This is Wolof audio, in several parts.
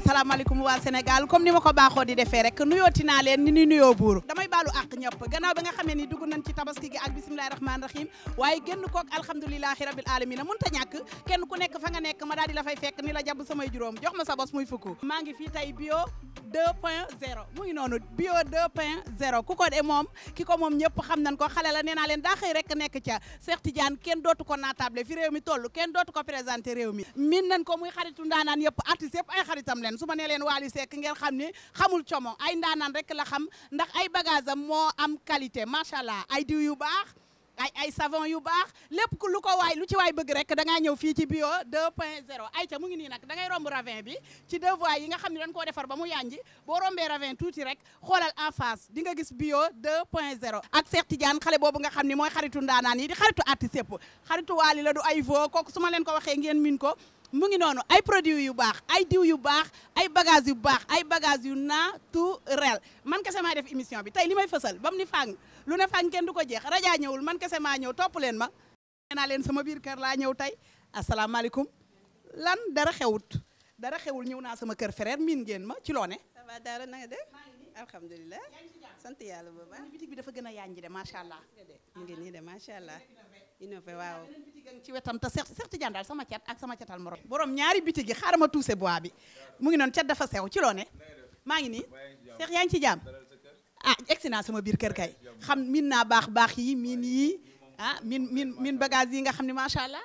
asalaamaaleykum waa Sénégal comme ni ma ko baaxoo di defee rek nuyooti naa leen ni nuyoo buur damay baalu àq ñëpp gannaaw ba nga xamee ni dugg nañ ci tabaski gi ak bisimilahi rahmaani rahim waaye génn kook alhamdulilahi rabil alamina mënta ñàkk kenn ku nekk fa nga nekk ma daal di la fay fekk ni la jàpp samay juróom jox ma sa bos muy fukk maa ngi fii tey bio 2.0 mu ngi noonu bio 2.0 ku ko de moom ki ko moom ñëpp xam nañ ko xale la nee naa leen daa xëy rek nekk ca Cheikh Tidiane kenn dootu ko naatable fi réew mi toll kenn dootu ko présenté réew mi min nañ ko muy xaritu ndaanaan yëpp artiste yëpp ay xaritam leen su ma nee leen Wally Seck ngeen xam ni xamul como ay ndaanaan rek la xam ndax ay bagage am moo am qualité macha allah ay diw yu baax ay savon yu baax lépp lu ko waay lu ci waay bëgg rek da ngaa ñëw fii ci bio 2.0 ayca mu ngi nii nag da ngay romb ravin bi ci deux voies yi nga xam ne dañ koo defar ba mu yanji boo rombee ravin tuuti rek xoolal en face di nga gis bio 2.0 ak Cheikh Tidiane xale boobu nga xam ni mooy xaritu ndaanaan yi di xaritu artiste yëpp xaritu Wally la du ay vo kooku su ma leen ko waxee ngeen min ko mu ngi noonu ay produits yu baax ay diw yu baax ay bagages yu baax ay bagages yu naturel man kese maa def émission bi tey li may fësal ba mu ni fàng lu ne fàng kenn du ko jeex raja ñëwul man kese maa ñëw topp leen ma nee naa leen sama biir kër laa ñëw tey asalaamaaleykum lan dara xewul ñëw naa sama kër frère miin ngeen ma ci loone ça va dara na nga def alhamdulilah sant yàlla bu baax bitig bi dafa gën a yaañji de macha allah mu ngi nii de macha allah innové waaw ci wetam te Cheikh Tidiane daal sama cat ak sama catal morom borom ñaari bitig yi xaaral ma tuuse bois bi mu ngi noonu cat dafa sew ci loone maa ngi nii Cheikh yaa ngi ci jàmm ah egsi naa sama biir kër kay xam min naa baax yi miin yi ah min bagage yi nga xam ne macha allah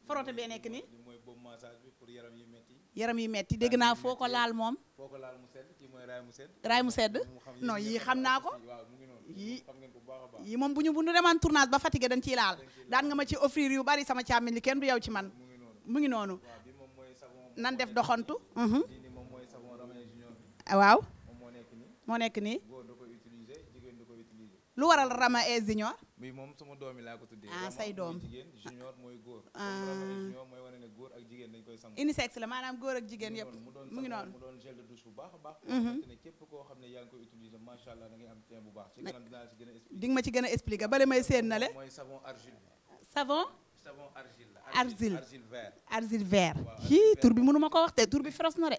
forote bee nekk nii yaram yi metti dégg naa foo ko laal moom raay mu sedd non yii xam naa ko yii moom bu ñu demaan tournage ba fatigué dañ ciy laal daan nga ma ci offrir yu bari sama càmmiñ li kenn du yow ci man mu ngi noonu nan def doxantu waaw moo nekk nii lu waral Rama et Junior bi moom sama doom yi laa ko tuddee say doom jigéen junior mooy góor junior mooy wane ne góor ak jigéen dañ koy sangu unisexe la maanaam góor ak jigéen yëpp mu ngi noonu mu doon gel de douche bu baax a baax xamante ne képp koo xam ne yaa ngi koy utiliser macha allah da ngay am teint bu baax ci kanam dinaa ci gën a expliquer di nga ma ci gën a expliquer bale may seen na le mooy savon argile argile vert hi tur bi mënu ma ko wax te tur bi féroce na de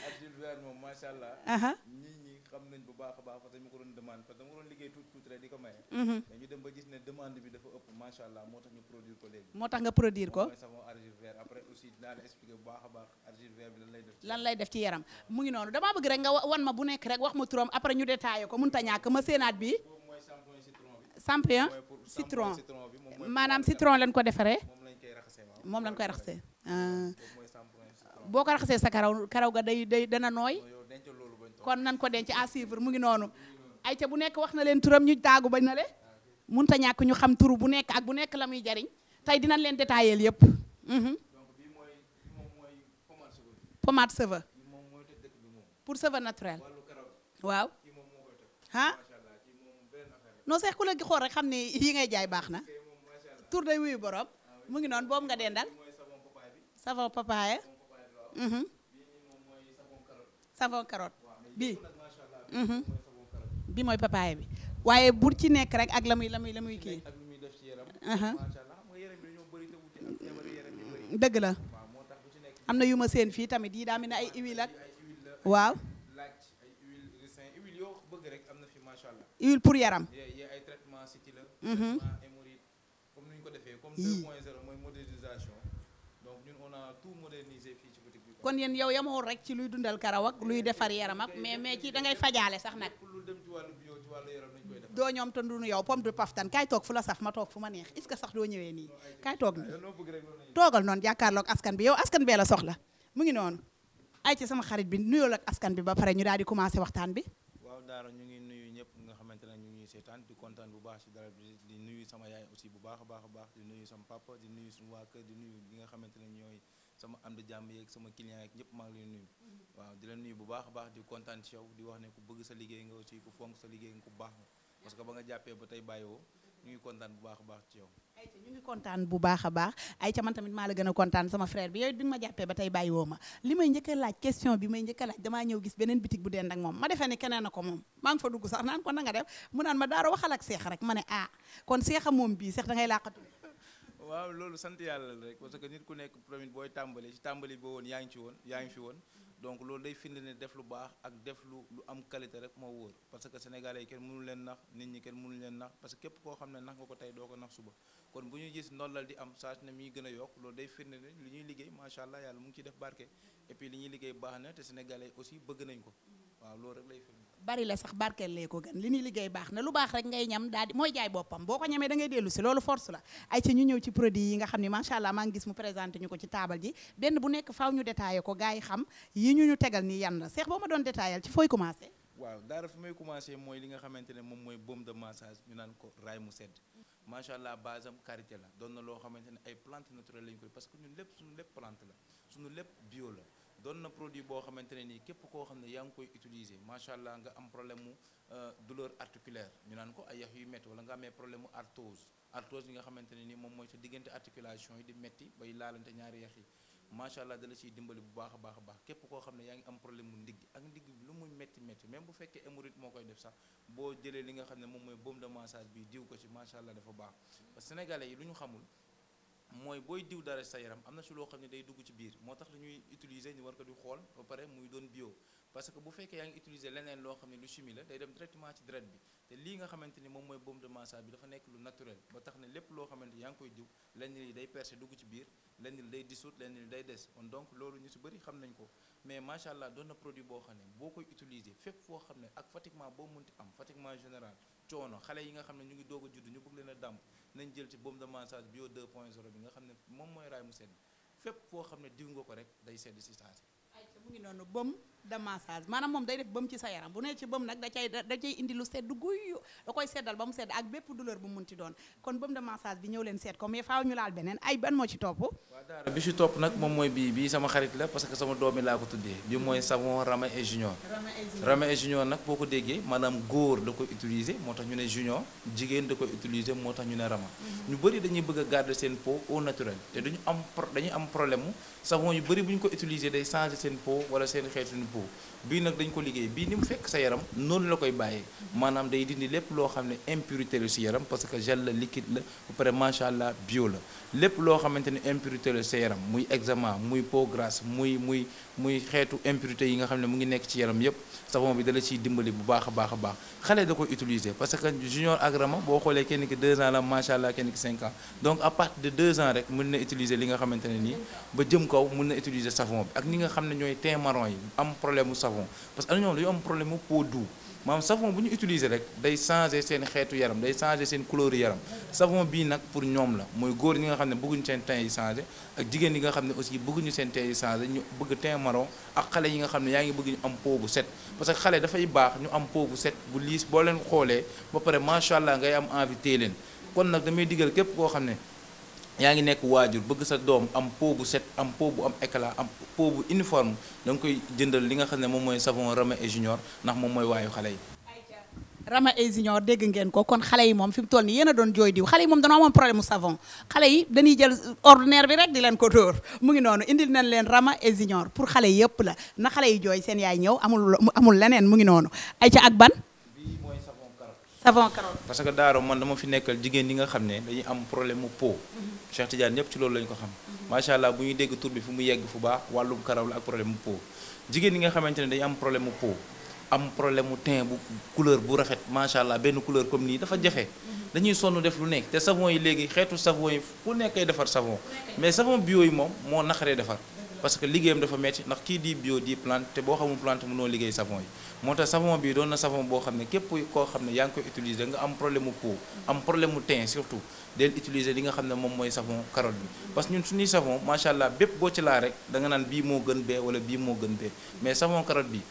argile vert moom macha allah nit ñi xam nañ bu baax a baax parce que ñu ko doon demande parce que dama doon liggéey tuuti rek di ko maye dañu dem ba gis ne demande bi dafa ëpp macha allah moo tax ñu produire ko léegi moo tax nga produire ko mooy savon argile vert après aussi dinaa la expliquer bu baax a baax argile vert bi lan lay def ci yaram mu ngi noonu damaa bëgg rek nga wan ma bu nekk rek wax ma turam après ñu détaillé ko mënut a ñàkk ma séenaat bi champion citron maanaam citron lañ ko defaree moom lañ koy raxasee boo ko raxasee sa karaw ga day dana nooy kon nan ko denc à suivre mu ngi noonu ay ca bu nekk wax na leen turam ñu taagu bañ na le mënut a ñàkk ñu xam turu bu nekk ak bu nekk la muy jariñ tey dinañ leen détaillé yëpp pommade cheveux pour cheveux naturel waaw ah non seex ku la gi xool rek xam ne yi ngay jaay baax na tur day wuyu borom mu ngi noonu boobu nga dendal savon papaye savon carotte bi mooy papaye bi waaye bu ci nekk rek ak la muy kii dëgg la am na yu ma seen fii tamit yi daa mel ne ay huile ak waaw huile pour yaram kon yéen yow yamoo rek ci luy dundal karaw ak luy defar yaram ak mais ci da ngay fajaale sax nag doo ñoom te ndunu yow pomme de paftan kaay toog fu la saf ma toog fu ma neex est-ce que sax doo ñëwee nii kaay toog nii toogal noonu jàkkaarloog askan bi yow askan bee la soxla mu ngi noonu ay ci sama xarit bi nuyool ak askan bi ba pare ñu daal di commencé waxtaan bi waaw daara ñu ngi nuyu ñëpp nga xamante ne ñu ngi seetaan di kontaan bu baax ci dara bi di nuyu sama yaay aussi bu baax a baax di nuyu sama papa di nuyu suñu waa kër di nuyu ñi nga xamante ne ñooy sama am di jàmm yeeg sama client yeeg ñëpp maa ngi leen nuyu waaw di la nuyu bu baax a baax di kontaan ci yow di wax ne ku bëgg sa liggéey nga aussi ku fonk sa liggéey nga ku baax nga parce que ba nga jàppee ba tey bàyyiwoo ñu ngi kontaan bu baax a baax ci yow ayca ñu ngi kontaan bu baax a baax ayca man tamit maa la gën a kontaan sama frère bi yow it bi nga ma jàppee ba tey bàyyiwoo ma li may njëkk a laaj question bi may njëkk a laaj damaa ñëw gis beneen bitig bu dend ak moom ma defee ne keneen a ko moom maa ngi fa dugg sax naan ko na nga def mu naan ma daara waxal ak seex rek ma ne kon seexa moom bii seex da ngay làqatu waaw loolu sant yàlla la rek parce que nit ku nekk premier booy tàmbali ci tàmbali boo woon yaa ngi fi woon donc loolu day firnde ne def lu baax ak def lu am qualité rek moo wóor parce que sénégalais yi kenn mënu leen nax nit ñi kenn mënu leen nax parce que képp koo xam ne nax nga ko tey doo ko nax suba kon bu ñuy gis ndollal di am saa ne mi ngi gën a yokk loolu day firnde ne li ñuy liggéey macha allah yàlla mu ngi ciy def barke et puis li ñuy liggéey baax na te sénégalais yi aussi bëgg nañ ko waaw loolu rek lay firnde. bari la sax barkeel lee ko gën li ñuy liggéey baax na lu baax rek ngay ñam daal di mooy jaay boppam boo ko ñamee da ngay dellu si loolu force la ay ci ñu ñëw ci produit yi nga xam ne macha allah maa ngi gis mu présenté ñu ko ci taabal ji benn bu nekk faaw ñu détaillé ko gars yi xam yi ñu tegal nii yan la Cheikh boo ma doon détaillé ci fooy commencé. waaw daara fi may commencé mooy li nga xamante ne moom mooy baume de massage ñu naan ko raay mu sedd macha allah base am karité la doon na loo xamante ne ay plante naturelle lañu koy parce que ñun lépp suñu lépp plante la suñu lépp bio la doon na produit boo xamante ne nii képp koo xam ne yaa ngi koy utiliser macha allah nga am problème mu douleur articulaire ñu naan ko ay yax yu métti wala nga amee problème mu arthrose yi nga xamante ne nii moom mooy sa diggante articulation yi di métti bay laalante ñaari yax yi macha allah dala ciy dimbali bu baax a baax képp koo xam ne yaa ngi am problème mu ndigg ak ndigg bi lu muy métti même bu fekkee hémorroïde moo koy def sax boo jëlee li nga xam ne moom mooy baume de massage bi diw ko ci macha allah dafa baax parce que sénégalais yi lu ñu xamul mooy booy diw dara sa yaram am na si loo xam ne day dugg ci biir moo tax la ñuy utiliser ñu war ko di xool ba pare muy doon bio parce que bu fekkee yaa ngi utiliser leneen loo xam ne lu chimie la day dem directement ci deret bi te lii nga xamante ni moom mooy baume de massage bi dafa nekk lu naturel ba tax ne lépp loo xamante ni yaa ngi koy diw lenn li day percer dugg ci biir lenn li day dissoudre lenn li day des kon donc loolu ñu si bëri xam nañ ko mais macha allah doon na produit boo xam ne boo koy utiliser fépp foo xam ne ak fatiguement boo munti am fatiguement général coono xale yi nga xam ne ñu ngi doog a judd ñu bëgg leen a dàmp nañ jël ci baume de massage bio 2.0 bi nga xam ne moom mooy raay mu sedd fépp foo xam ne diw nga ko rek day sedd si saasi. mu ngi noonu baume de massage maanaam moom day def baume ci sa yaram bu nee ci baume nag da cay indi lu sedd guy da koy seddal ba mu sedd ak bépp douleur bu munti doon kon baume de massage bi ñëw leen seet ko mais faaw ñu laal beneen ay ban moo ci topp. waaw daara bi ci topp nag moom mooy bii sama xarit la parce que sama doomi laa ko tuddee bi mooy savon Rama et Junior. Rama et Junior nag boo ko déggee maanaam góor da koy utiliser moo tax ñu ne Junior jigéen da koy utiliser moo tax ñu ne Rama. ñu bëri dañuy bëgg a garder seen peau au naturel te dañuy am problème mu savon yu bëri bu ñu ko utiliser day changer seen peau wala seen xeetu peau bii nag dañ ko liggéey bii ni mu fekk sa yaram noonu la koy bàyyee maanaam day dindi lépp loo xam ne impurité la si yaram parce que gel la liquide la ba pare macha allah bio la lépp loo xamante ne impurité la sa yaram muy eczéma muy peau grasse muy xeetu impurité yi nga xam ne mu ngi nekk ci yaram yépp savon bi dala ciy dimbali bu baax a baax xale da koy utiliser parce que Junior ak Rama boo xoolee kenn ki 2 ans la macha allah kenn ki 5 ans donc à partir de 2 ans rek mën na utiliser li nga xamante ne nii ba jëm kaw mën na utiliser savon bi ak ñi nga xam ne ñooy teint marron yi am problème mu savon parce que am na ñoom dañu am problème mu peau doux maanaam savon bu ñu utiliser rek day changer seen xeetu yaram day changer seen couleur yaram savon bii nag pour ñoom la mooy góor ñi nga xam ne bëgguñu seen teint yi changer ak jigéen yi nga xam ne aussi bëgguñu seen teint yi changer ñu bëgg teint marron ak xale yi nga xam ne yaa ngi bëgg ñu am peau bu set parce que xale dafay baax ñu am peau bu set bu liis boo leen xoolee ba pare macha allah ngay am envie téye leen kon nag damay digal képp koo xam ne yaa ngi nekk waajur bëgg sa doom am peau bu set am peau bu am éclat am peau bu uniforme da nga koy jëndal li nga xam ne moom mooy savon Rama et Junior ndax moom mooy waayu xale yi. Rama et Junior dégg ngeen ko kon xale yi moom fi mu toll nii yéen a doon jooy diw xale yi moom dañoo amoon problème mu savon xale yi dañuy jël ordinaire bi rek di leen ko dóor mu ngi noonu indil nañ leen Rama et Junior pour xale yëpp la na xale yi jooy seen yaay ñëw amul leneen mu ngi noonu ay ca ak ban. savon carotte parce que daaro man dama fi nekkal jigéen ñi nga xam ne dañuy am problème mu peau Cheikh Tidiane ñëpp ci loolu lañu ko xam macha allah bu ñuy dégg tur bi fu mu yegg fu baax wàllum karaw la ak problème mu peau jigéen ñi nga xamante ne dañuy am problème mu peau am problème mu teint bu couleur bu rafet macha allah benn couleur comme nii dafa jafe dañuy sonn def lu nekk te savon yi léegi xeetu savon yi fu nekkay defar savon mais savon bio yi moom moo naqaree defar parce que liggéeyam dafa metti ndax kii di bio di plante te boo xamul plante mënoo liggéey savon yi moo tax savon bi doon na savon boo xam ne képp koo xam ne yaa ngi koy utiliser nga am problème mu peau am problème mu teint surtout del utiliser li nga xam ne moom mooy savon carotte bi parce que ñun suñuy savon macha allah bépp boo ci laa rek da nga naan bii moo gën bee wala bii moo gën bee mais savon carotte bi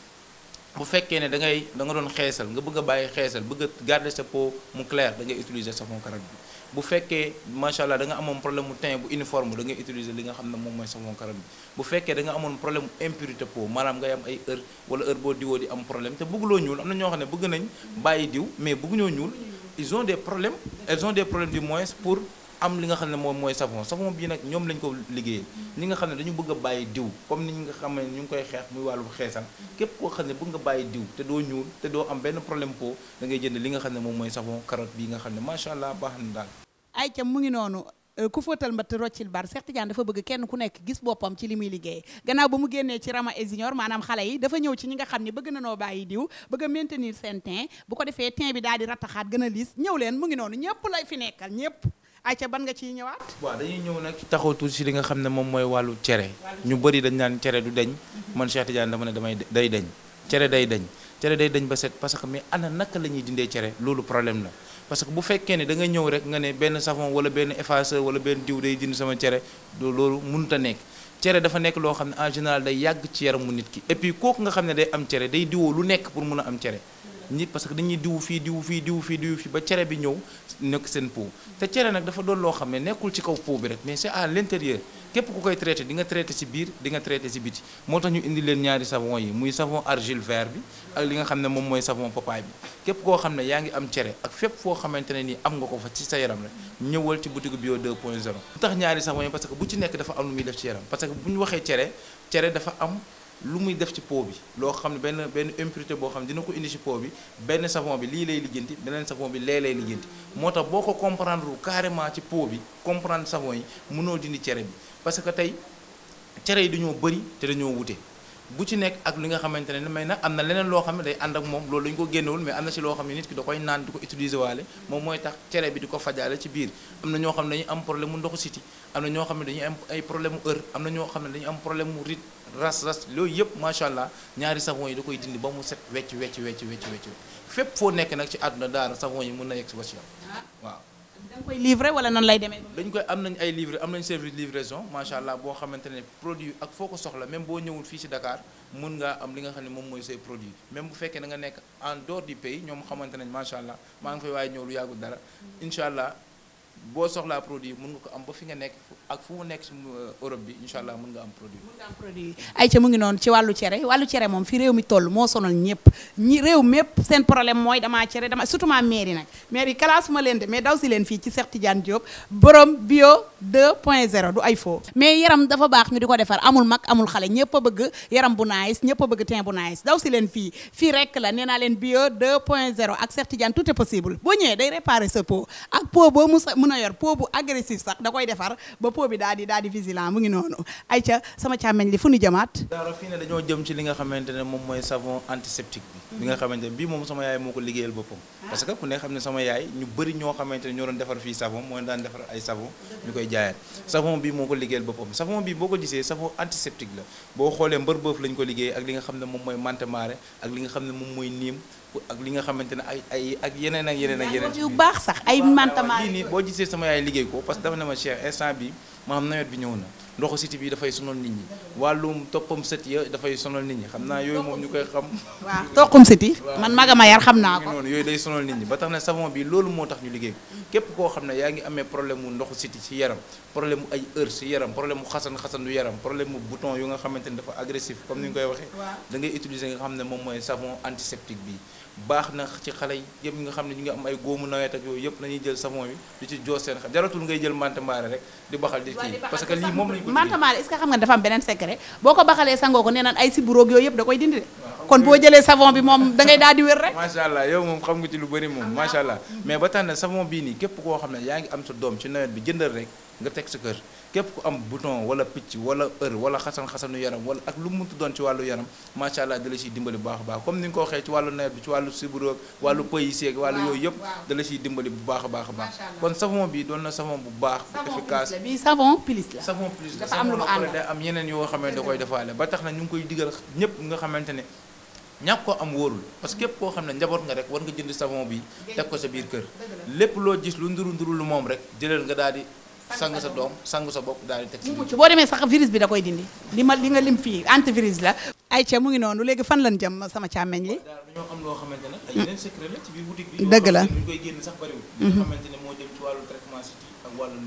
bu fekkee ne da nga doon xeesal nga bëgg a bàyyi xeesal bëgg a garder sa peau mu clair da ngay utiliser savon carotte bi bu fekkee macha allah da nga amoon problème mu teint bu uniforme da ngay utiliser li nga xam ne moom mooy savon carotte bi bu fekkee da nga amoon problème mu impurité peau maanaam ngay am ay heure wala heure boo diwoo di am problème te bëgguloo ñuul am na ñoo xam ne bëgg nañ bàyyi diw mais bëgguñoo ñuul ils ont des problèmes du moins pour am li nga xam ne moom mooy savon bii nag ñoom lañ ko liggéeyee ñi nga xam ne dañu bëgg a bàyyi diw comme ni nga xam ne ñu ngi koy xeex muy wàllu xeesal képp koo xam ne bëgg nga bàyyi diw te doo ñuul te doo am benn problème peau da ngay jënd li nga xam ne moom mooy savon carotte bii nga xam ne macha allah baax na daal. ay ca mu ngi noonu ku fóotal mbatt roccil bar Cheikh Tidiane dafa bëgg kenn ku nekk gis boppam ci li muy liggéey gannaaw ba mu génnee ci Rama et Junior maanaam xale yi dafa ñëw ci ñi nga xam ne bëgg na noo bàyyi diw bëgg a maintenir seen teint bu ko defee teint bi daal di rattaxaat gën a liis ñëw leen mu ngi noonu ñëpp lay fi nekkal ñëpp ayca ban nga ciy ñëwaat. waaw dañuy ñëw nag taxaw tuuti si li nga xam ne moom mooy wàllu cere ñu bëri dañ naan cere du deñ man Cheikh Tidiane dama ne day deñ cere day deñ ba set parce que mais ana naka la ñuy dindee cere loolu problème la parce que bu fekkee ne da nga ñëw rek nga ne benn savon wala benn effaceur wala benn diw day dindi sama cere loolu mënut a nekk cere dafa nekk loo xam ne en général day yàgg ci yaramu nit ki et puis kooku nga xam ne day am cere day diwoo lu nekk pour mun a am cere nit parce que dañuy diwu fii ba cere bi ñëw nekk seen peau te cere nag dafa doon loo xam ne nekkul ci kaw peau bi rek mais c'est à l'intérieur képp ku koy traité di nga traité ci biir di nga traité ci biti moo tax ñu indi leen ñaari savon yi muy savon argile vert bi ak li nga xam ne moom mooy savon papaye bi képp koo xam ne yaa ngi am cere ak fépp foo xamante ne nii am nga ko fa ci sa yaram rek ñëwal ci boutique bio 2.0 lu tax ñaari savon yi parce que bu ci nekk dafa am lu muy def ci yaram parce que bu ñu waxee cere dafa am lu muy def ci peau bi loo xam ne benn impureté boo xam ne dina ko indi ci peau bi benn savon bi lii lay lijjanti beneen savon bi lee lay lijjanti moo tax boo ko comprendre carrément ci peau bi comprendre savon yi mënoo dindi cere bi parce que tey cere yi dañoo bëri te dañoo wute bu ci nekk ak li nga xamante ne may nag am na leneen loo xam ne day ànd ak moom loolu dañu ko génnewul mais am na ci loo xam ne nit ki da koy naan di ko utiliser waale moom mooy tax cere bi di ko fajaale ci biir am na ñoo xam ne dañuy am problème mu ndoxu siti am na ñoo xam ne dañuy am ay problème mu heure am na ñoo xam ne dañuy am problème mu rit ras loolu yëpp macha allah ñaari savon yi da koy dindi ba mu set wecc fépp foo nekk nag ci àdduna daara savon yi mën na yegg si ba ci yow waaw. da nga koy livrer wala nan lay demee. dañ koy am nañ ay am nañ service livraison macha allah boo xamante ne produit ak foo ko soxla même boo ñëwul fii ci Dakar mën ngaa am li nga xam ne moom mooy say produit même bu fekkee da nga nekk en dehors du pays ñoom xamante nañ macha allah maa ngi fay waaye ñëw lu yàggul dara incha allah boo soxlaa produit mën nga ko am ba fi nga nekk ak fu mu nekk ci Europe bi incha allah mën nga am produit. ayca mu ngi noonu ci wàllu cere moom fi réew mi toll moo sonal ñëpp réew mépp seen problème mooy damaa cere surtout ma mairie nag mairie classe ma leen de mais daw si leen fii ci Cheikh Tidiane Diop borom bio 2.0 du ay faux mais yaram dafa baax ñu di ko defar amul mag amul xale ñëpp a bëgg yaram bu nice ñëpp a bëgg teint bu nice daw si leen fii rek la nee naa leen bio 2.0 ak Cheikh Tidiane tout est possible boo ñëwee day réparer sa peau ak peau boo mën a yor peau bu agressif sax da koy defar ba peau bi daal di vigilant mu ngi noonu ayca sama càmmeñ li fu ñu jëmaat daara fii ne dañoo jëm ci li nga xamante ne moom mooy savon antiseptique bi nga xamante ne bii moom sama yaay moo ko liggéeyal boppam parce que ku ne xam ne sama yaay ñu bëri ñoo xamante ne ñoo doon defar fii savon mooy daan defar ay savon ñu koy jaayaat savon bi moo ko liggéeyal boppam savon bi boo ko gisee savon antiseptique la boo xoolee mbër bëf lañ ko liggéey ak li nga xam ne moom mooy mantemare ak li nga xam ne moom mooy niim ak li nga xamante ne ay ak yeneen yu baax sax ay mantemare lii nii boo gisee sama yaay liggéey ko parce que dafa ne ma Cheikh instant bi maanaam nawet bi ñëw na ndoxu siti bi dafay sonal nit ñi wàllum toppam sët ya dafay sonal nit ñi xam naa yooyu moom ñu koy xam waaw toqum siti man magama yar xam naa ko noonu yooyu day sonal nit ñi ba tax na savon bi loolu moo tax ñu liggéey ko képp koo xam ne yaa ngi amee problème mu ndoxu siti ci yaram problème mu ay heure ci yaram problème mu xasan du yaram problème mu bouton yu nga xamante ne dafa agressif comme ni ñu koy waxee da ngay utiliser nga xam ne moom mooy savon antiseptique bi baax na ci xale yi yëpp nga xam ne ñu ngi am ay góomu nawet ak yooyu yëpp nañuy jël savon bi di ci joos seen xam jaratul ngay jël mantemare rek di baxal di kii parce que lii moom lañu ko mantemare est-ce que xam nga dafa am beneen secret boo ko baxalee sangoo ko nee naan ay siburoog yooyu yëpp da koy dindi de kon boo jëlee savon bi moom da ngay daal di wér rek macha allah yow moom xam nga ci lu bëri moom macha allah mais ba tax na savon bii nii képp koo xam ne yaa ngi am sa doom ci nawet bi jëndal rek nga teg sa kër képp ku am bouton wala picc wala heure wala xasanu yaram wala ak lu mu munti doon ci wàllu yaram macha allah da la ciy dimbali bu baax a baax comme ni nga ko waxee ci wàllu nawet bi ci wàllu sibiroog wàllu pëyi seeg wàllu yooyu yëpp da la ciy dimbali bu baax a baax a baax kon savon bi doon na savon bu baax efficace bi savon plus la savon plus la dafa am lu mu ànd day am yeneen yoo xamante da koy defaale ba tax na ñu ngi koy digal ñëpp nga xamante ne ñàkk ko am wóorul parce que képp koo xam ne njaboot nga rek war nga jënd savon bi teg ko sa biir kër lépp loo gis lu nduru lu moom rek jëlal nga daal di sang sa doom sang sa bopp daal di teg si boo demee sax virus bi da koy dindi li nga lim fii antivirus la ayca mu ngi noonu léegi fan lañ jëm sama càmmeñ li dañoo am loo xamante ne ay yeneen secret la ci biir boutique bi dëgg la ñu koy génn sax bariwul nga xamante ne moo jëm ci wàllu traitement city ak wàllu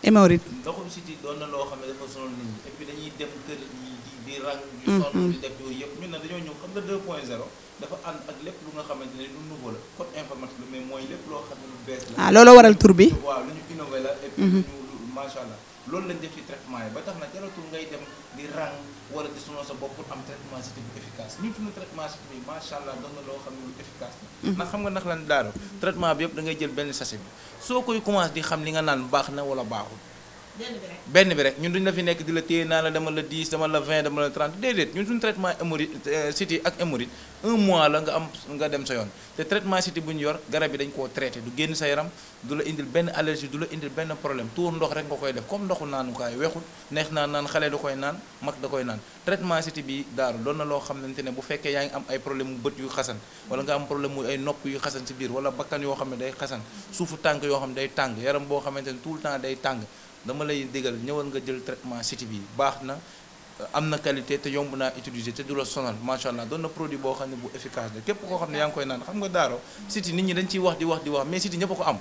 hémorroïde ndoxum city doon na loo xam ne dafa sonal nit ñi et puis dañuy dem kër yi di rang di sonn di def yooyu yëpp ñun nag dañoo ñëw xam nga 2.0 dafa ànd ak lépp lu nga xamante ne lu nouveau la code informatique la mais mooy lépp loo xam ne lu bees la loolu waral tur bi waaw lu ñu innové la et puis ñu macha allah loolu lañ def ci traitement yi ba tax na jaratul ngay dem di rang wala di sonal sa bopp pour am traitement cité bu efficace ñun suñu traitement cité bi macha allah doon na loo xam ne lu efficace la ndax xam nga ndax lan daaro traitement bi yëpp da ngay jël benn sachet bi soo koy commencé di xam li nga naan baax na wala baaxul benn bi rek ñun duñ la fi nekk di la téye naa la dama la 10 dama la 20 dama la 30 déedéet ñun suñu traitement hémorroïde cité ak hémorroïde 1 mois la nga dem sa yoon te traitement cité bu ñu yor garab yi dañ koo traité du génn sa yaram du la indil benn allergie du la indil benn problème tuur ndox rek nga koy def comme ndoxu naanukaay weexul neex naan xale da koy naan mag da koy naan traitement cité bi daaru doon na loo xamante ne bu fekkee yaa ngi am ay problème mu bët yu xasan wala nga am problème mu ay nopp yu xasan ci biir wala bakkan yoo xam ne day xasan suufu tànk yoo xam ne day tàng yaram boo xamante ne tout le temps day tàng dama lay digal ñëwal nga jël traitement cité bi baax na am na qualité te yomb naa utiliser te du la sonal macha allah doon na produit boo xam ne bu efficace la képp koo xam ne yaa ngi koy naan xam nga daaro cité nit ñi dañ ciy wax di wax mais cité ñëpp a ko am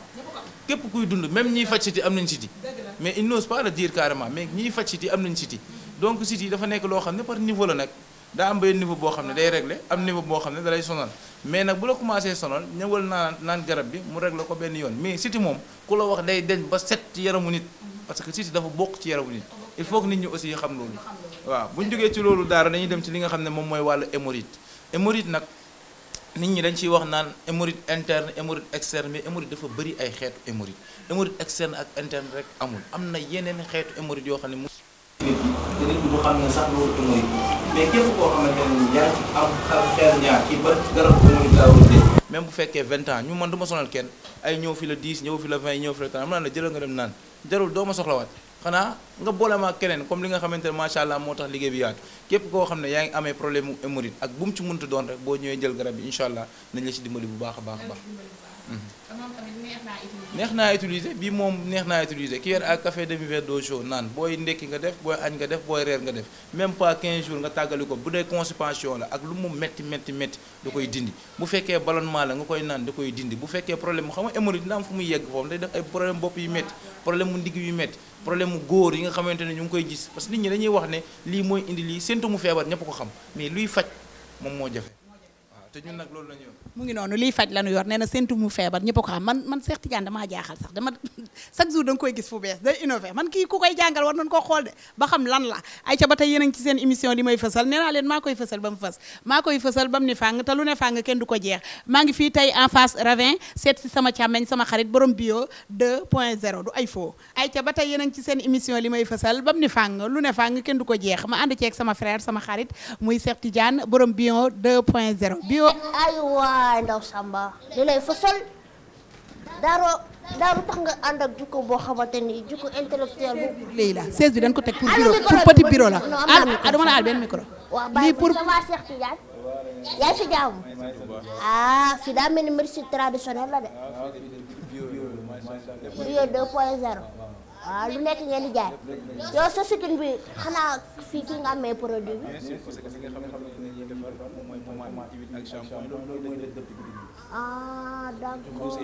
képp kuy dund même ñiy faj cité am nañ cité mais ils n'osent pas le dire carrément mais ñiy faj cité am nañ cité donc cité dafa nekk loo xam ne par niveau la nag daa am benn niveau boo xam ne day réglé am niveau boo xam ne da lay sonal mais nag bu la commencé sonal ñëwal naan garab bi mu réglé ko benn yoon mais cité moom ku la wax day deñ ba set ci yaramu nit parce que cité dafa bokk ci yaramu nit il faut que nit ñi aussi xam loolu waaw bu ñu jógee ci loolu daara dañuy dem ci li nga xam ne moom mooy wàllu hémorroïde nag nit ñi dañ ciy wax naan hémorroïde interne hémorroïde externe mais hémorroïde dafa bëri ay xeetu hémorroïde externe ak interne rek amul am na yeneen xeetu hémorroïde yoo xam ne nit du xam ne sax loolu hémorroïde mais képp koo xamante ne yaa ngi am xel ñaar ci ba garab hémorroïde laa war a même bu fekkee 20 ans ñu man du ma sonal kenn ay ñëw fi la 10 ñëw fi la 20 ñëw fi la 30 am naa la jëlal nga dem naan jarul doo ma soxlawaat xanaa nga boole ma ak keneen comme li nga xamante ne macha allah moo tax liggéey bi yaatu képp koo xam ne yaa ngi amee problème mu hémorroïde ak bu mu ci mënta doon rek boo ñëwee jël garab bi incha allah nañ la ci dimbali bu baax a baax a baax. neex naa utiliser bii moom neex naa utiliser ki yor ak café demi verre d'eau chaude naan booy ndekki nga def booy añ nga def booy reer nga def même pas 15 jours nga tàggali ko bu dee constipation la ak lu mu métti da koy dindi bu fekkee ballonnement la nga koy naan da koy dindi bu fekkee problème mu xam nga hémorroïde dina am fu muy yegg foofu day def ay problème bopp yu métti problème mu ndigg yu métti problème mu góor yi nga xamante ne ñu ngi koy gis parce que nit ñi dañuy wax ne lii mooy indi lii séntu mu feebar ñëpp ko xam mais luy faj moom moo jafe waaw te ñun nag loolu la ñu yor mu ngi noonu liy faj la ñu yor nee na séntu mu feebar ñëpp ko xam man Cheikh Tidiane damaa jaaxal sax dama chaque jour da nga koy gis fu bees day innové man kii ku koy jàngal war nañu koo xool de ba xam lan la ay ca ba tey yéen a ngi ci seen émission li may fësal nee naa leen maa koy fësal ba mu fës maa koy fësal ba mu ni fàng te lu ne fàng kenn du ko jeex maa ngi fii tey en face Ravin seet si sama càmmeñ sama xarit borom bio 2.0 du ay faux ay ca ba tey yéen a ngi ci seen émission li may fësal ba mu ni fàng lu ne fàng kenn du ko jeex ma ànd ceeg sama frère sama xarit muy Cheikh Tidiane borom bio 2.0 bio waay ndaw Samba li lay fësal daaru tax nga ànd ak jikko boo xamante ni jikko intellectuel bu léegi la 16 bi dañ ko teg pour bureau pour petit bureau la dama la al benn micro lii pour ça va Cheikh Tidiane yaay si jàmm fi daa mel ni médecine traditionnelle la de bio 2.0 waaw lu nekk ngeen di jaay yow sa sikin bi xanaa fii nga amee produit bi d'accord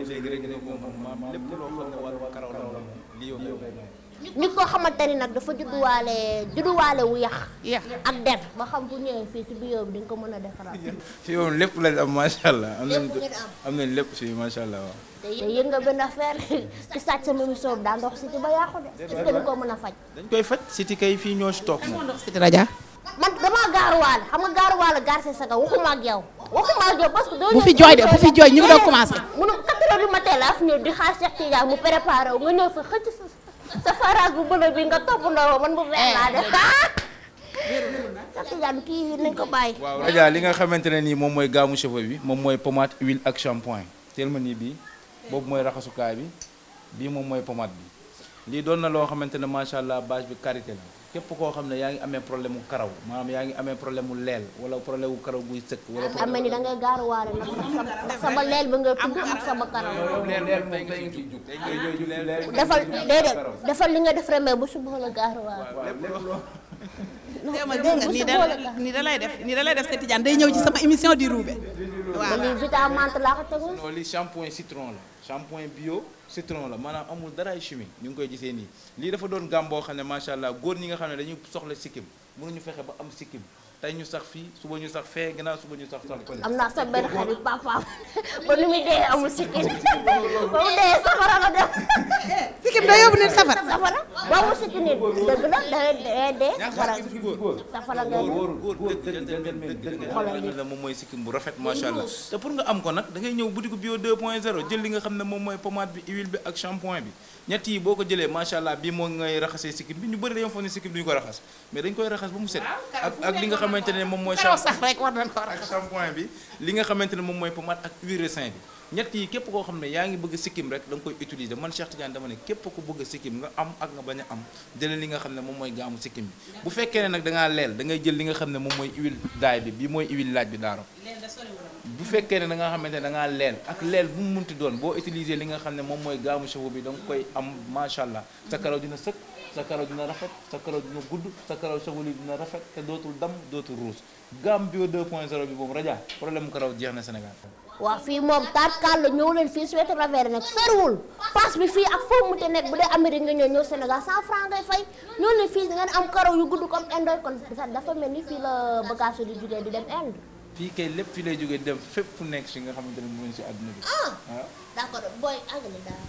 nit koo xamante ni nag dafa judduwaale wu yax ak der ba xam bu ñëwee fii si bio bi di nga ko mën a defaral fii moom lépp lañ am macha allah am nañ lépp fii macha allah waaw te yëg nga benn affaire ki sàcc sama émission bi daa ndox siti ba yàqu de est-ce que dañ koo mën a faj dañ koy faj siti kay fii ñoo si toog moom siti raja man damaa gaaruwaale xam nga gaaruwaale gaar see saga waxuma ak yow parce que bu fi jooy de bu fi jooy ñu ngi doon commencé munu 4 heures du matin la af ñëw di xaar Cheikh Tidiane mu préparé wu nga ñëw fa xëcc sa farage bu bële bi nga topp ndoo man bu vert laa def Cheikh Tidiane kii nañ ko bàyyi waaw raja li nga xamante ne nii moom mooy gaamu cheveux bi moom mooy pommade huile ak shampoing teel ma nii bii boobu mooy raxasukaay bi bii moom mooy pommade bi lii doon na loo xamante ne macha allah base bi karité la képp koo xam ne yaa ngi amee problème mu karaw maanaam yaa ngi amee problème mu leel wala problème mu karaw buy sëkk wala amee ni da ngay gaaruwaale nag sama leel bi nga tudd ak sama karaw defal li nga def remee bu suba la gaaruwaale nii da lay def Cheikh Tidiane day ñëw ci sama émission di roube waaw lii vitamine laa ko tegoon non lii shampoing citron la shampoing bio citron la maanaam amul dara ay chimie ñu ngi koy gisee nii lii dafa doon gàm boo xam ne macha allah góor ñi nga xam ne dañuy soxla sikkim mënuñu fexe ba am sikkim tey ñu sax fii suba ñu sax fee gannaaw suba ñu sax fële. am naa sa benn xarit papaam ba nu muy dee amul sikkim ba mu dee safara la dem. sikkim da yóbbu nit safara. safara ba mu sikki nit dëgg la day dee safara safara nga la moom mooy sikkim bu rafet macha allah te pour nga am ko nag da ngay ñëw boutique bio 2.0 jël li nga xam ne moom mooy pommade bi huile bi ak shampoing bi ñett yi boo ko jëlee macha allah bii moo ngay raxasee sikkim bi ñu bëri dañoo foog ne sikkim duñu ko raxas mais dañ koy raxas ba mu set ak li nga xamante ne moom mooy sax rek war nañ ko raxas shampoing bi li nga xamante ne moom mooy pommade ak huile ricin bi ñett yi képp koo xam ne yaa ngi bëgg sikkim rek da nga koy utiliser man Cheikh Tidiane dama ne képp ku bëgg sikkim nga am ak nga bañ a am jëlee li nga xam ne moom mooy gaamu sikkim bi bu fekkee ne nag da ngaa leel da ngay jël li nga xam ne moom mooy huile daay bi bii mooy huile laaj bi daaro bu fekkee ne da nga xamante ne da ngaa leel ak leel bu mu munti doon boo utiliser li nga xam ne moom mooy gaamu cheveux bi da nga koy am macha allah sa karaw dina sëkk sa karaw dina rafet sa karaw dina gudd sa karaw cheveux yi dina rafet te dootul dam dootul ruus gaam bio 2.0 bi boobu raja problème mu karaw jeex na Sénégal. waaw fii moom tarkal la ñëw leen fii Sweet Ravert nag soriwul pass bi fii ak foofu mu te nekk bu dee Amérique nga ñëw Sénégal 100 francs ngay fay ñëw leen fii ngeen am karaw yu gudd comme Inde kon dafa mel ni fii la bagage di jugee di dem Inde. fii kay lépp fii lay jógee dem fépp fu nekk si nga xamante ne mu ngi si àdduna bi. d'accord booy àggali daal.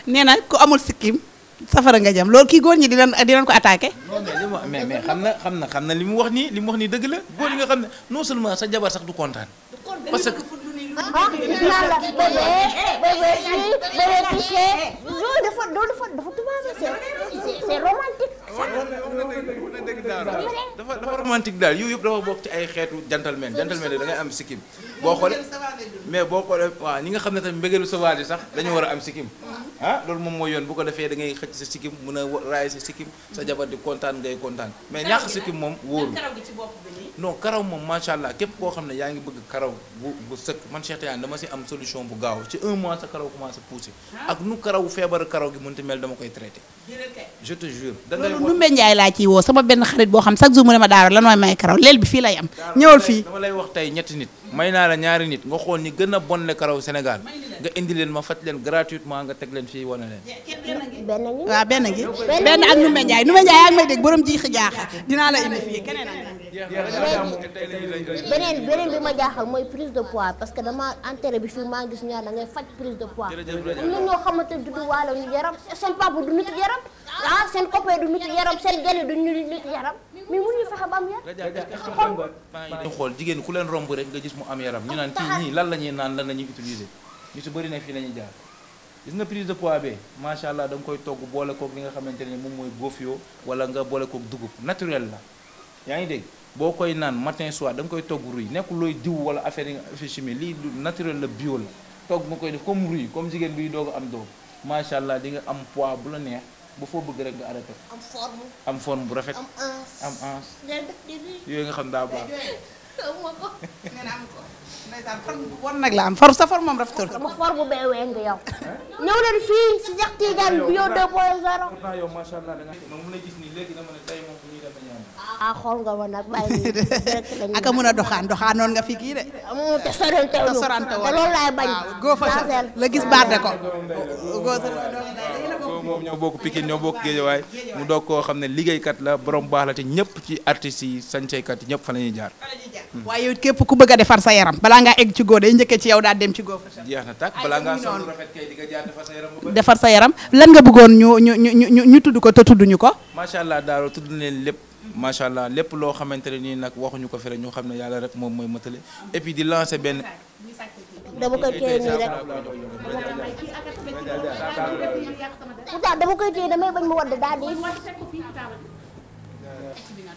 nee na ku amul sikkim safara nga jëm loolu kii góor ñi dinañ ko attaqué. non mais xam na li mu wax nii dëgg la góor yi nga xam ne non seulement sa jabar sax du kontaan. parce que naan la bébé fii bébé touché yooyu dafa tubaab c'est romantique. dafa romantique daal yooyu yëpp dafa bokk ci ay xeetu gentleman da ngay am sikkim boo xoolee waaw ñi nga xam ne tamit mbëggeelu sauvage yi sax dañu war a am sikkim loolu moom mooy yoon bu ko defee da ngay xëcc sa sikkim mën a raay sa sikkim sa jabar di kontaan ngay kontaan mais ñàkk sikkim moom wóorul non karaw moom macha allah képp koo xam ne yaa ngi bëgg karaw bu sëkk man Cheikh Tidiane dama si am solution bu gaaw ci 1 mois sa karaw commencé pousser ak nu karaw feebar karaw gi mënta mel dama koy traité je te jure da ngay loolu Ndumbe Ndiaye laa ciy woo sama benn xarit boo xam chaque jour mu ne ma daaro lan mooy may karaw leel bi fii lay am ñëwal fii dama lay wax tey ñetti nit may naa la ñaari nit nga xool ñi gën a bon le karaw Sénégal nga indi leen ma faj leen gratuitement nga teg leen fii wane leen waaw benn gi benn ak Ndumbe Ndiaye yaa ngi may dégg borom jiixi jaaxa dinaa la indi fii keneen beneen bi ma jaaxal mooy prise de poids parce que dama enterré bi fii maa gis ñaar da ngay faj prise de poids ñun ñoo xamante ne du wàllu yaram seen papa du nit yaram seen copain du nit yaram seen gelle du nit yaram mais mënuñu fexe ba am yaram ñu xool jigéen ku leen romb rek nga gis mu am yaram ñu naan kii ñii lan la ñuy naan lan la ñuy utiliser ñu si bëri ne fii la ñuy jaar gis nga prise de poids bi macha allah da nga koy togg boole koog li nga xamante ne moom mooy gofio wala nga boole koog dugub naturel la yaa ngi dégg boo koy naan matin soir da nga koy togg ruy nekkul looy diw wala affaire yi effet chimique lii du naturel la bio la togg nga koy def comme ruy comme jigéen biy doog a am doom macha allah di nga am poids bu la neex bu foo bëgg rek nga arrêté am forme bu rafet am ans yooyu nga xam daa baax war nag la am for sa for moom rafetul sama for bu bee weng yow ñëw leen fii si Cheikh Tidiane bio 2.0 pourtant yow macha allah da nga moom la gis nii léegi dama ne tey moom fu ñuy def ñaan xool nga ma nag bàyyi direct lañu aka mën a doxaanoon nga fi kii de te sorantewul te loolu laay bañ la gis baade ko moom ñoo bokk Pikine ñoo bokk Géejawaay mu doog koo xam ne liggéeykat la borom baax la te ñëpp ci artistes yi sañceykat yi ñëpp fa la ñuy jaar waaye yow képp ku bëgg a defar sa yaram balaa ngaa egg ci góor day njëkkee ci yow daal dem ci góor jeex na tàkk balaa ngaa sol lu rafet kay di nga jaar defar sa yaram lan nga bëggoon ñu tudd ko te tudduñu ko macha allah daal tudd leen lépp macha allah lépp loo xamante ne nii nag waxuñu ko fi rek ñu xam ne yàlla rek moom mooy mëtale et puis di lancer benn dama koy téye nii rek pourtant dama koy téye damay bañ mu wadd daal di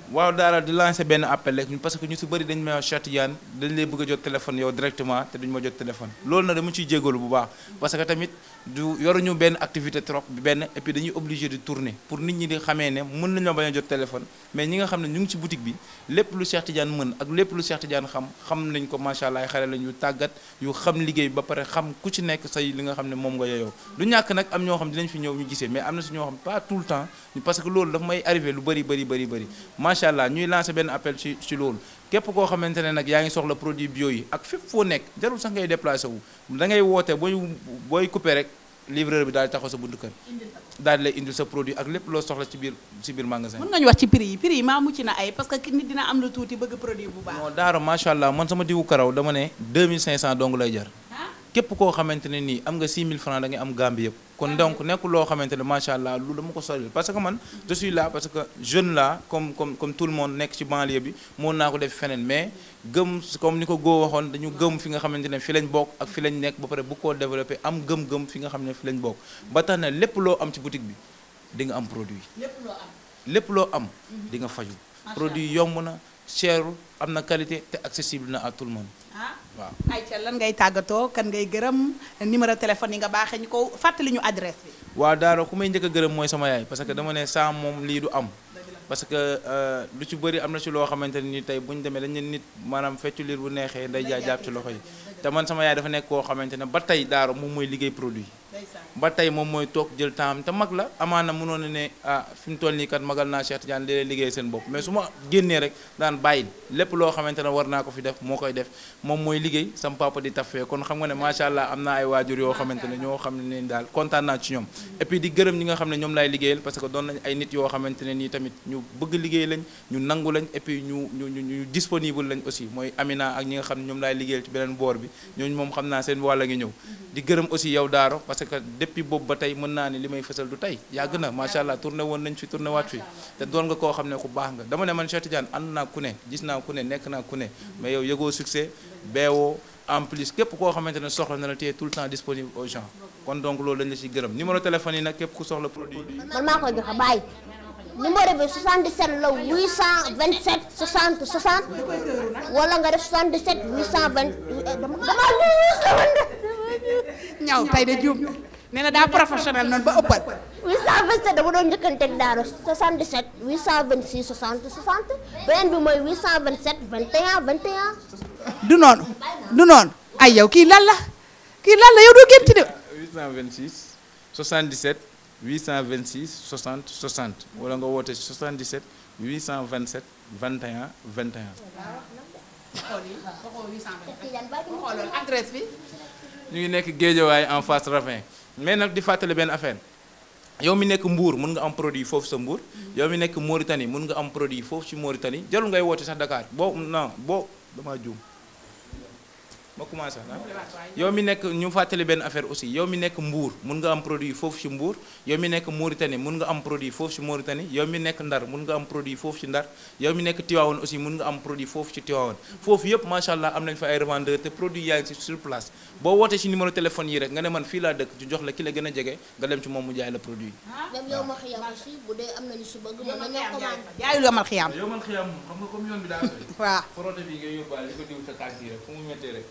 waaw daal di lancer benn appel rek parce que ñu si bëri dañ may wax Cheikh Tidiane dañ lay bëgg a jot téléphone yow directement te duñ ma jot téléphone loolu nag dama ciy jégalu bu baax parce que tamit du yoruñu benn activité trop benn et puis dañuy obligé de tourner pour nit ñi di xamee ne mën nañoo bañ a jot téléphone mais ñi nga xam ne ñu ngi ci boutique bi lépp lu Cheikh Tidiane mën ak lépp lu Cheikh Tidiane xam nañ ko macha allah ay xale lañ yu tàggat yu xam liggéey ba pare xam ku ci nekk say li nga xam ne moom nga yeyoo du ñàkk nag am ñoo xam dinañ fi ñëw ñu gisee mais am na si ñoo xam pas tout le temps parce que loolu daf may arrivé lu bëri macha allah ñuy lancer benn appel ci loolu képp koo xamante ne nag yaa ngi soxla produit bio yi ak fépp foo nekk jarul sax ngay déplacé wu da ngay woote booy coupé rek livreur bi daal di taxaw sa buntu kër daal di lay indil sa produit ak lépp loo soxla ci biir magasin. mën nga ñu wax ci prix yi maa mucc na ay parce que nit dina am lu tuuti bëgg produit bu baax. non daara macha allah man sama diwu karaw dama ne 2500 dong lay jar képp koo xamante ne nii am nga 6000 francs da ngay am Gambie yëpp kon donc nekkul loo xamante ne macha allah lu dama ko sori parce que man je suis là parce que jeune là comme tout le monde nekk ci banlieue bi mën naa ko def feneen mais gëm comme ni ko góo waxoon dañu gëm fi nga xamante ne fi lañ bokk ak fi lañ nekk ba pare bu koo développé am gëm-gëm fi nga xam ne fi lañ bokk ba tax na lépp loo am ci boutique bi di nga am produit lépp loo am di nga faju produit yomb na cherul am na qualité te accessible na à tout le monde waaw. Aïcha lan ngay tàggatoo kan ngay gërëm numéro téléphone yi nga baaxee ñu ko fàttali ñu adresse bi. waaw daara ku may njëkk a gërëm mooy sama yaay parce que dama ne saa moom lii du am parce que lu ci bëri am na ci loo xamante ne ni tey bu ñu demee dañ ne nit maanaam feccu liir bu neexee nday jaay jàpp ci loxo yi te man sama yaay dafa nekk koo xamante ne ba tey daara moom mooy liggéey produit ba tey moom mooy toog jël temps te mag la amaana mënoon na ne fi mu toll nii kat magal naa Cheikh Tidiane léeg-léeg liggéey seen bopp mais su ma génnee rek daan bàyyil lépp loo xamante ne war naa ko fi def moo koy def moom mooy liggéey sama papa di tafee kon xam nga ne macha allah am naa ay waajur yoo xamante ne ñoo xam ne daal kontaan naa ci ñoom et puis di gërëm ñi nga xam ne ñoom laay liggéeyal parce que doon nañ ay nit yoo xamante ne nii tamit ñu bëgg liggéey lañ ñu nangu lañ et puis ñu disponible lañ aussi mooy Amina ak ñi nga xam ne ñoom laay liggéeyal ci beneen boor bi ñooñu moom xam naa seen wàll ngi ñëw di gërëm aussi yow Daaro parce que depuis boobu ba tey mën naa ne li may fësal du tey yàgg na macha allah tourné woon nañ fi tourné waat fi te doon nga koo xam ne ku baax nga dama ne man Cheikh Tidiane ànd naa ku ne gis naa ku ne nekk naa ku ne mais yow yëgoo succès beewoo en plus képp koo xamante ne soxla na la téye tout le temps disponible aux gens kon donc loolu dañ la ciy gërëm numéro téléphone yi nag képp ku soxla produit man maa koy joxe bàyyi numéro bi 77 la 827 60 60 wala nga def 77 820 dama ñaw tey de juum nee na daa professionnel noonu ba ëppal 827 dama doon njëkkanteeg Daaro 77 826 60 60 beneen bi mooy 827 21 21 du noonu ay yow kii lan la yow doo génti de 826 77 826 60 60 wala nga woote 77 827 21 21 adresse bi ñu ngi nekk Géejawaay en face Ravin mais nag di fàttali benn affaire yow mi nekk Mbour mun nga am produit foofu sa Mbour yow mi nekk Mauritanie mun nga am produit foofu ci Mauritanie jarul ngay woote sax Dakar dama juum ma commencé yow mi nekk ñu fàttali benn affaire aussi yow mi nekk Mbour mun nga am produit foofu ci Mbour yow mi nekk Mauritanie mun nga am produit foofu ci Mauritanie yow mi nekk Ndar mun nga am produit foofu ci Ndar yow mi nekk Tivaouane aussi mun nga am produit foofu ci Tivaouane foofu yëpp macha allah am nañ fa ay revendeur te produit yaa ngi ci sur place boo wootee ci numéro téléphone yi rek nga ne man fii laa dëkk ci jox la ki la gën a jege nga dem ci moom mu jaay la produit dem yow ma xiyam aussi bu dee am nañu si bëgg mën nañoo commandé yaayul yomal xiyaam yow man xiyam moom xam nga comme yoon bi daa sori waaw proté bi ngay yóbbaale li ko diw sa tànk yi rek fu mu méttee rek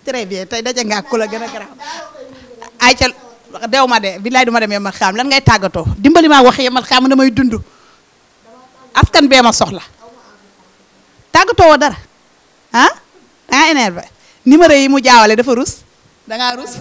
très bien tey daje nga ku la gën a garaaw Aïcha dew ma de billaay du ma dem yemal xam lan ngay tàggatoo dimbali maa wax yemal xam damay dund askan bee ma soxla tàggatoo woo dara ah dangaa énervé numéro yi mu jaawale dafa rus dangaa rus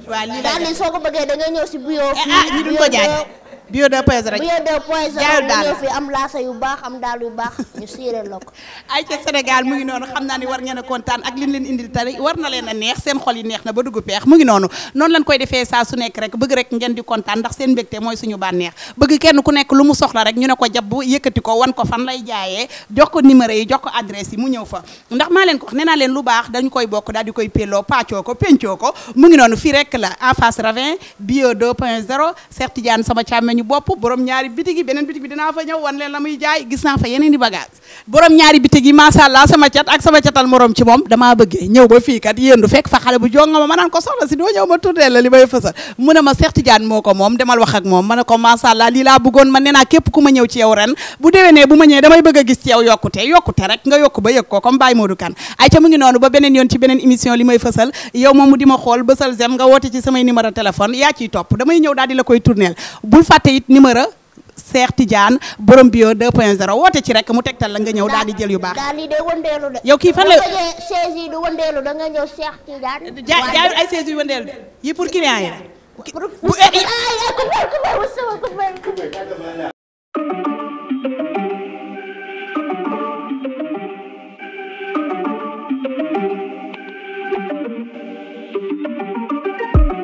waa lii daal li soo ko bëggee da ngay ñëw si bio ñi duñ ko jaay bio 2.0 bio 2.0 jaayul daal ñëw fi am laasa yu baax am daal yu baax ñu siireel la ko Aïcha Sénégal mu ngi noonu xam naa ni war ngeen a kontaan ak li ñu leen indil tari war na leen a neex seen xol yi neex na ba dugg peex mu ngi noonu lañ koy defee saa su nekk rek bëgg rek ngeen di kontaan ndax seen mbégte mooy suñu bànneex bëgg kenn ku nekk lu mu soxla rek ñu ne ko jàpp yëkkati ko wan ko fan lay jaayee jox ko numéro yi jox ko adresse yi mu ñëw fa ndax maa leen ko wax nee naa leen lu baax dañu koy bokk daal di koy pelloo paccoo ko pencoo ko mu ngi noonu fii rek la en face Ravin bio 2.0 Cheikh Tidiane sama càmmeñu bopp borom ñaari bitig yi beneen bitig bi dinaa fa ñëw wan leen la muy jaay gis naa fa yeneen i bagage borom ñaari bitig yi macha allah sama cat ak sama catal morom ci moom damaa bëggee ñëw ba fii kat yéen du fekk fa xale bu jonga ma naan ko soxla si doo ñëw ma tuddee la li may fësal mu ne ma Cheikh Tidiane moo ko moom demal wax ak moom ma ne ko macha allah lii laa bëggoon man nee naa képp ku ma ñëw ci yow ren bu déwénee bu ma ñëwee damay bëgg a gis ci yow yokkute rek nga yokku ba yëg ko comme Baye Modou Kane ay ca mu ngi noonu ba beneen yoon ci beneen émission li may fësal yow moom mu di ma xool bësal zem nga woote ci samay numéro téléphone yaa ciy topp damay ñëw daal di la koy tourneel bul fàtte it numéro Cheikh Tidiane borom bio 2.0 woote ci rek mu tegtal la nga ñëw daal di jël yu baax daal lii de wëndeelu de yow kii fan la chaise yi du wëndeelu da nga ñëw Cheikh Tidiane jaayul ay chaise yu wëndeelu de yi pour client yi pour